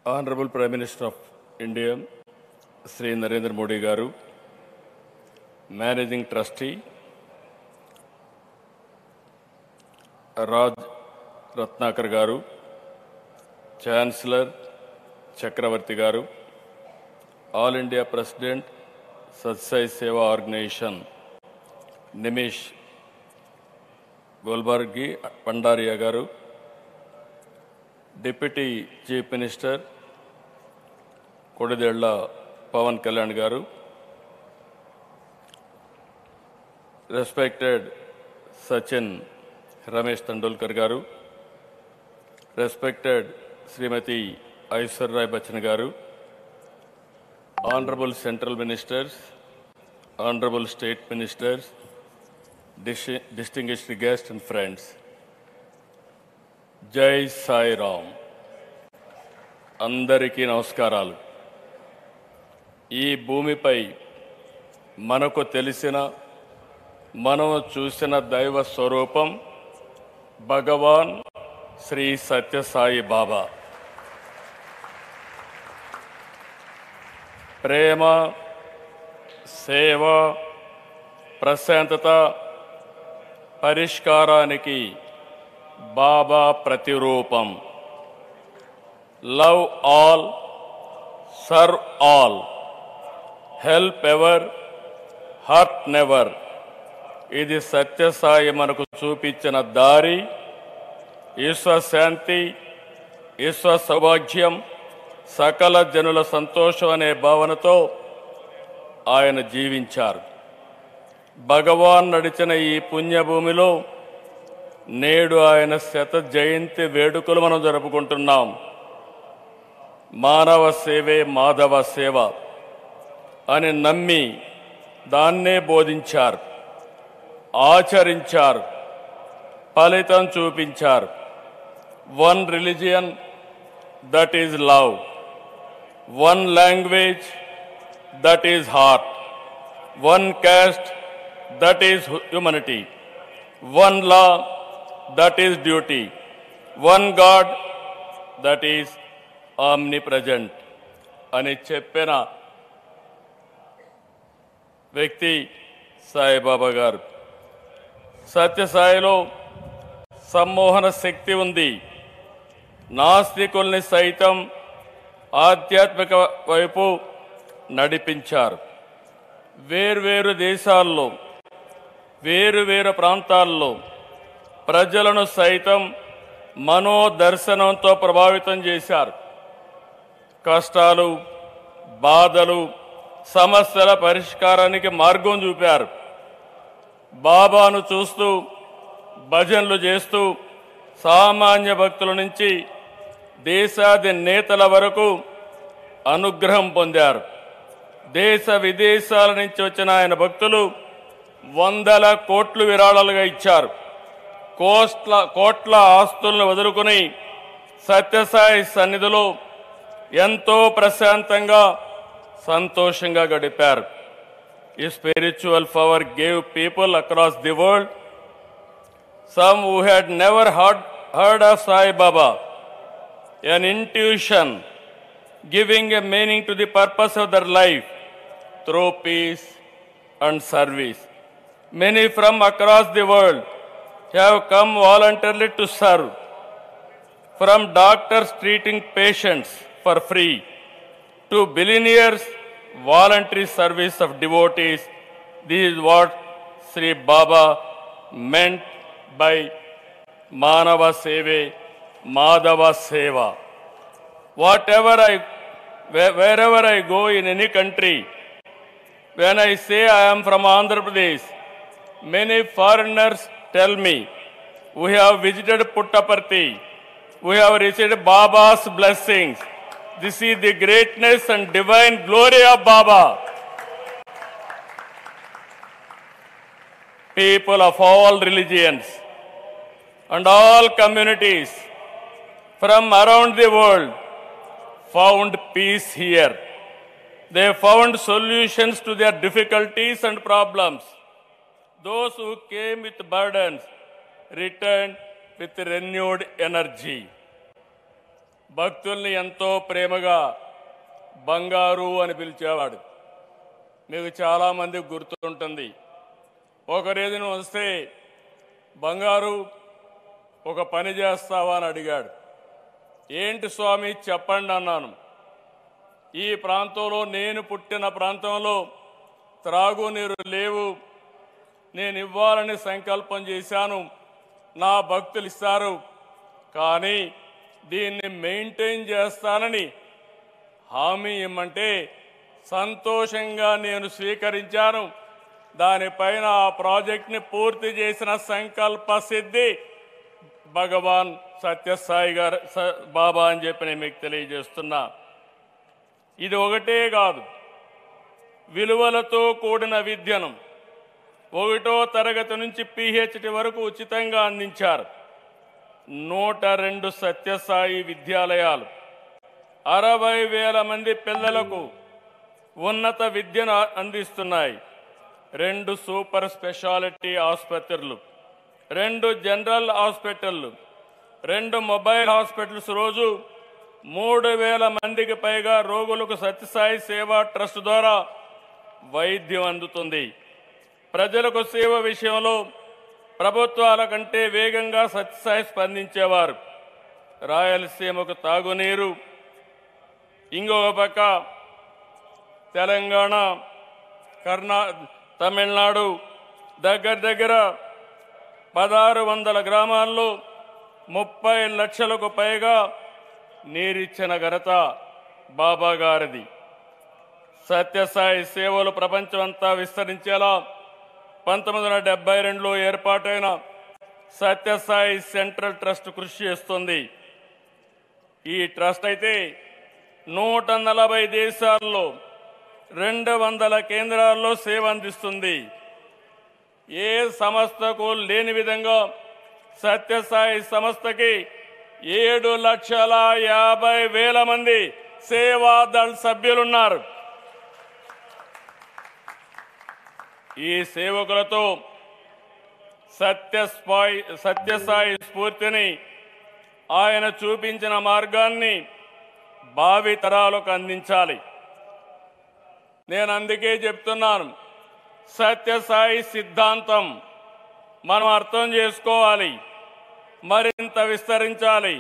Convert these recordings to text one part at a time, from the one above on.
Honorable Prime Minister of India, Sri Narendra Modi Garu, Managing Trustee, Raj Ratnakar Garu, Chancellor Chakravarti Garu, All India President, Satsai Seva Organization, Nimish Golbargi Pandaria Garu, Deputy Chief Minister, Kodidella Pawan Kalyan Garu, respected Sachin Ramesh Tendulkar Garu, respected Srimati Aishwarya Rai Bachchan Garu, Honorable Central Ministers, Honorable State Ministers, distinguished guests and friends, Jai Sai Ram. అందరికీ నమస్కారాలు. ఈ భూమిపై మనకు తెలిసిన మనం చూసిన దైవ స్వరూపం భగవాన్ శ్రీ సత్యసాయి బాబా. ప్రేమ, సేవ, ప్రశాంతత, పరిష్కారానికి బాబా ప్రతిరూపం. Love all, serve all, help ever, hurt never. ఇది సత్యసాయి మనకు చూపించిన దారి. ఈశ్వశాంతి, ఈశ్వ సౌభాగ్యం, సకల జనుల సంతోషం అనే భావనతో ఆయన జీవించారు. భగవాన్ నడిచిన ఈ పుణ్యభూమిలో నేడు ఆయన శత జయంతి వేడుకలు మనం జరుపుకుంటున్నాం. మానవ సేవే మాధవ సేవ అని నమ్మి దాన్నే బోధించారు, ఆచరించారు, ఫలితం చూపించారు. One religion, that is love. One language, that is heart. One caste, that is humanity. One law, that is duty. One God, that is omnipresent అని చెప్పిన వ్యక్తి సాయిబాబా గారు. సత్యసాయిలో సమ్మోహన శక్తి ఉంది. నాస్తికుల్ని సైతం ఆధ్యాత్మిక వైపు నడిపించారు. వేర్వేరు దేశాల్లో, వేరువేరు ప్రాంతాల్లో ప్రజలను సైతం మనోదర్శనంతో ప్రభావితం చేశారు. కష్టాలు, బాధలు, సమస్యల పరిష్కారానికి మార్గం చూపారు. బాబాను చూస్తూ, భజనలు చేస్తూ సామాన్య భక్తుల నుంచి దేశాధినేతల వరకు అనుగ్రహం పొందారు. దేశ విదేశాల నుంచి వచ్చిన ఆయన భక్తులు వందల కోట్లు విరాళాలుగా ఇచ్చారు. కోట్ల ఆస్తులను వదులుకుని సత్యసాయి సన్నిధిలో ఎంతో ప్రశాంతంగా, సంతోషంగా గడిపారు. ఈ spiritual power gave people across the world, some who had never heard of Sai Baba, an intuition giving a meaning to the purpose of their life through peace and service. Many from across the world have come voluntarily to serve, from doctors treating patients for free to billionaires voluntary service of devotees. This is what Sri Baba meant by Manava Seve, Madhava Seva. Wherever I go in any country, when I say I am from Andhra Pradesh, many foreigners tell me, we have visited Puttaparthi, we have received Baba's blessings. This is the greatness and divine glory of Baba. People of all religions and all communities from around the world found peace here. They found solutions to their difficulties and problems. Those who came with burdens returned with renewed energy. భక్తుల్ని ఎంతో ప్రేమగా బంగారు అని పిలిచేవాడు. మీకు చాలామందికి గుర్తుంటుంది. ఒక రోజున వస్తే బంగారు ఒక పని చేస్తావా అని అడిగాడు. ఏంటి స్వామి చెప్పండి అన్నాను. ఈ ప్రాంతంలో, నేను పుట్టిన ప్రాంతంలో త్రాగునీరు లేవు, నేను ఇవ్వాలని సంకల్పం చేశాను, నా భక్తులు ఇస్తారు, కానీ దీన్ని మెయింటైన్ చేస్తానని హామీ ఇమ్మంటే సంతోషంగా నేను స్వీకరించాను. దానిపైన ఆ ప్రాజెక్ట్ని పూర్తి చేసిన సంకల్ప సిద్ధి భగవాన్ సత్యసాయి గారు బాబా అని చెప్పి నేను మీకు తెలియజేస్తున్నా. ఇది ఒకటే కాదు, విలువలతో కూడిన విద్యను 1వ తరగతి నుంచి PhD వరకు ఉచితంగా అందించారు. 102 సత్యసాయి విద్యాలయాలు 60,000 మంది పిల్లలకు ఉన్నత విద్యను అందిస్తున్నాయి. 2 సూపర్ స్పెషాలిటీ ఆసుపత్రులు, 2 జనరల్ హాస్పిటళ్ళు, 2 మొబైల్ హాస్పిటల్స్, రోజు 3,000 మందికి పైగా రోగులకు సత్యసాయి సేవా ట్రస్ట్ ద్వారా వైద్యం అందుతుంది. ప్రజలకు సేవ విషయంలో ప్రభుత్వాల కంటే వేగంగా సత్యసాయి స్పందించేవారు. రాయలసీమకు తాగునీరు, ఇంకొక పక్క తెలంగాణ, తమిళనాడు దగ్గర 1,600 గ్రామాల్లో 30 లక్షలకు పైగా నీరిచ్చిన ఘనత బాబా గారిది. సత్యసాయి సేవలు ప్రపంచమంతా విస్తరించేలా 1972లో ఏర్పాటైన సత్యసాయి సెంట్రల్ ట్రస్ట్ కృషి చేస్తుంది. ఈ ట్రస్ట్ అయితే 140 దేశాల్లో 200 కేంద్రాల్లో సేవ అందిస్తుంది. ఏ సంస్థకు లేని విధంగా సత్యసాయి సంస్థకి 7,50,000 మంది సేవాదళ్ సభ్యులున్నారు. ఈ సేవకులతో సత్యసాయి స్ఫూర్తిని, ఆయన చూపించిన మార్గాన్ని భావి తరాలకు అందించాలి. నేను అందుకే చెప్తున్నాను, సత్యసాయి సిద్ధాంతం మనం అర్థం చేసుకోవాలి, మరింత విస్తరించాలి.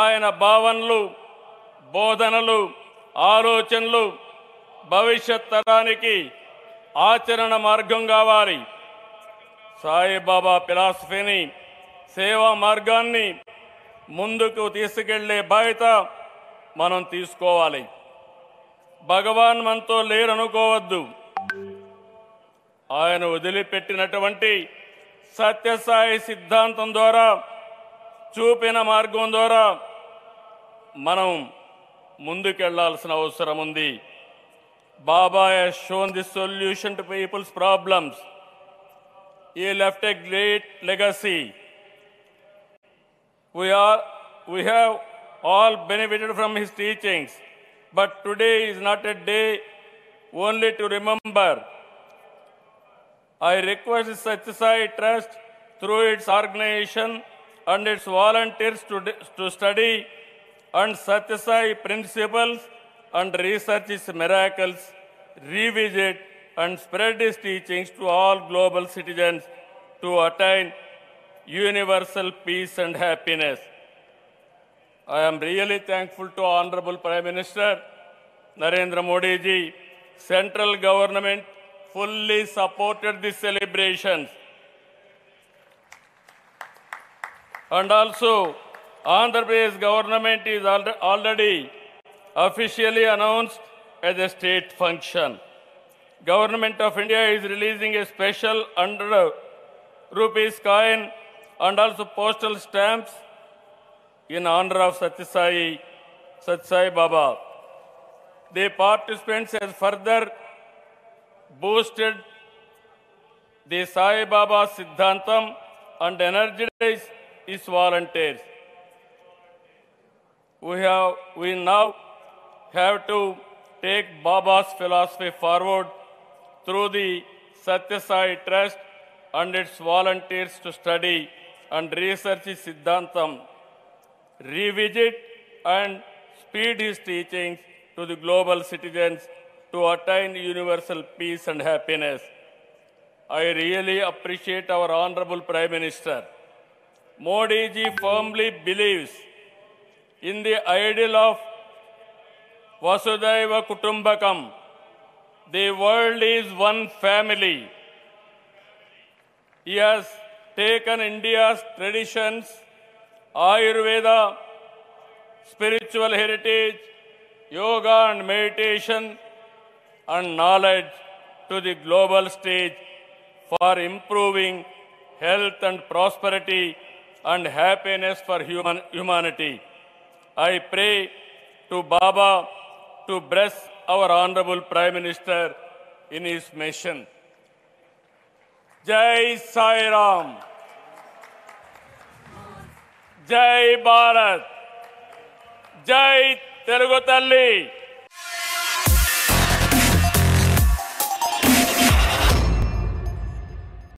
ఆయన భావనలు, బోధనలు, ఆలోచనలు భవిష్యత్ తరానికి ఆచరణ మార్గం కావాలి. సాయిబాబా ఫిలాసఫీని, సేవా మార్గాన్ని ముందుకు తీసుకెళ్లే బాధ్యత మనం తీసుకోవాలి. భగవాన్ మనతో లేరనుకోవద్దు. ఆయన వదిలిపెట్టినటువంటి సత్యసాయి సిద్ధాంతం ద్వారా, చూపిన మార్గం ద్వారా మనం ముందుకెళ్లాల్సిన అవసరం ఉంది. Baba has shown the solution to people's problems. He left a great legacy. We have all benefited from his teachings, but today is not a day only to remember. I request the Satyasai Trust through its organization and its volunteers to study and Satyasai principles and research his miracles, revisit and spread his teachings to all global citizens to attain universal peace and happiness. I am really thankful to Honorable Prime Minister Narendra Modi ji. Central government fully supported these celebrations. And also, Andhra Pradesh government is already officially announced as a state function. Government of India is releasing a special 100 rupees coin and also postal stamps in honor of Satyasai Baba. The participants has further boosted the Sai Baba Siddhantam and energized his volunteers. We now have to take Baba's philosophy forward through the Satyasai Trust and its volunteers to study and research his Siddhantam, revisit and speed his teachings to the global citizens to attain universal peace and happiness. I really appreciate our Honorable Prime Minister. Modi ji firmly believes in the ideal of Vasudhaiva Kutumbakam. The world is one family. He has taken India's traditions, Ayurveda, spiritual heritage, yoga and meditation, and knowledge to the global stage for improving health and prosperity and happiness for humanity. I pray to Baba to bless our Honorable Prime Minister in his mission. Jai Sai Ram. Jai Bharat. Jai Telugu Talli.